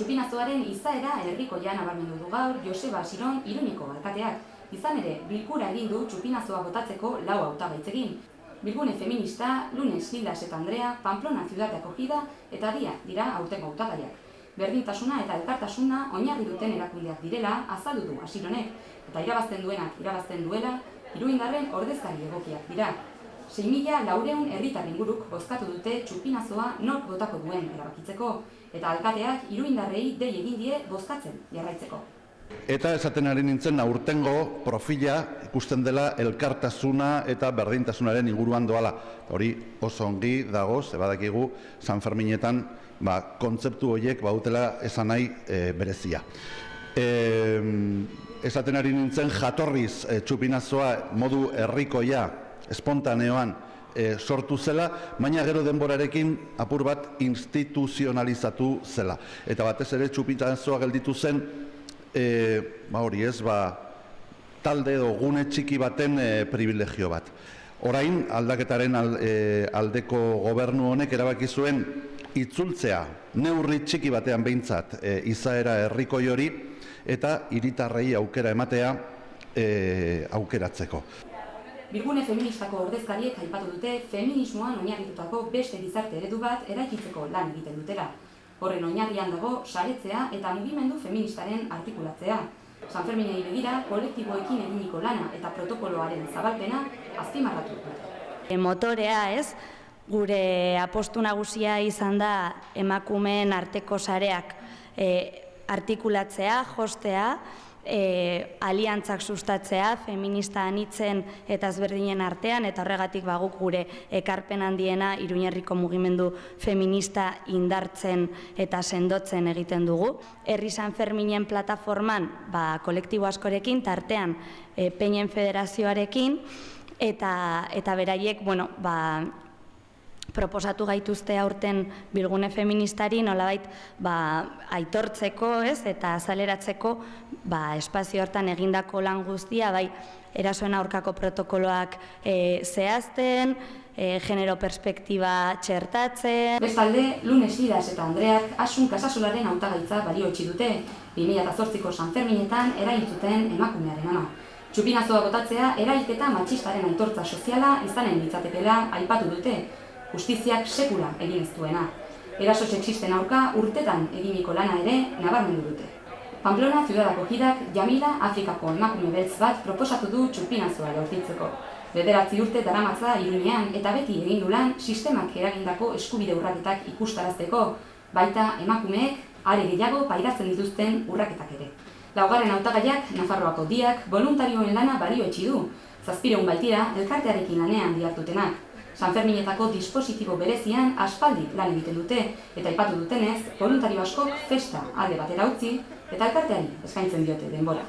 Txupinazoaren izaera herrikoia nabarmendu du gaur Joseba Asiron Iruñeko alkateak. Izan ere, bilkura egin du txupinazoa botatzeko 4 hautagaitzekin. Bilgune feminista, Lunes Hildas eta Andrea, Pamplona Ciudad de Acogida eta Dia dira aurtengo hautagaiak. Berdintasuna eta elkartasuna oinarri duten erakundeak direla azaldu du Asironek, eta irabazten duenak irabazten duela, Iruindarren ordezkari egokiak dira. 6.400 herritar inguruk bozkatu dute txupinazoa nork botako duen erabakitzeko, eta alkateak Iruindarrei dei egin die bozkatzen jarraitzeko. Eta esaten ari nintzen aurtengo profila ikusten dela elkartasuna eta berdintasunaren inguruan doala. Hori oso ongi dago, badakigu San Ferminetan kontzeptu horiek bautela esan nahi berezia. Esaten ari nintzen jatorriz txupinazoa modu herrikoia, espontaneoan sortu zela, baina gero denborarekin apur bat instituzionalizatu zela. Eta batez ere txupinazoa gelditu zen, talde edo gune txiki baten privilegio bat. Orain, aldaketaren aldeko gobernu honek erabaki zuen itzultzea, neurri txiki batean behintzat izaera herrikoi hori, eta hiritarrei aukera ematea aukeratzeko. Bilgune feministako ordezkariek aipatu dute feminismoan oinarritutako beste gizarte eredu bat eraikitzeko lan egiten dutela. Horren oinarrian dago saretzea eta mugimendu feministaren artikulatzea. San Ferminei begira kolektiboekin eginiko lana eta protokoloaren zabalpena azpimarratu dute. Motorea gure apostu nagusia izan da emakumeen arteko sareak artikulatzea, jostea, aliantzak sustatzea, feminista anitzen eta ezberdinen artean, eta horregatik guk gure ekarpen handiena Iruñerriko mugimendu feminista indartzen eta sendotzen egiten dugu. Herri San Ferminen plataforman kolektibo askorekin, tartean Peñen Federazioarekin, eta beraiek, proposatu gaituzte aurten bilgune feministari nolabait aitortzeko eta azaleratzeko espazio hortan egindako lan guztia, erasoen aurkako protokoloak zehazten, genero perspektiba txertatzen. Bestalde, Lunes Hildas eta Andreak Asun Casasolaren hautagaitza balioetsi dute, 2008ko San Ferminetan erail zuten emakumearen ama. Txupinazoa botatzea erailketa matxistaren aitortza soziala izanen litzatekeela aipatu dute, justiziak sekula egin ez duena. Eraso sexisten aurka urtetan eginiko lana ere nabarmendu dute. Pamplona Ciudad de Acogidak Jamila Afrikako emakume beltz bat proposatu du txupinazoa jaurtitzeko. 9 urte daramatza Iruñean eta beti egin du lan sistemak eragindako eskubide urraketak ikustarazteko, baita emakumeek are gehiago pairatzen dituzten urraketak ere. 4. hautagaiak Nafarroako Diak voluntarioen lana balioetsi du, 700 baitira elkartearekin lanean dihardutenak. San Ferminetako dispositibo berezian aspaldi lan egiten dute, eta aipatu dutenez, voluntario askok festa alde batera utzi eta elkarteari eskaintzen diote denbora.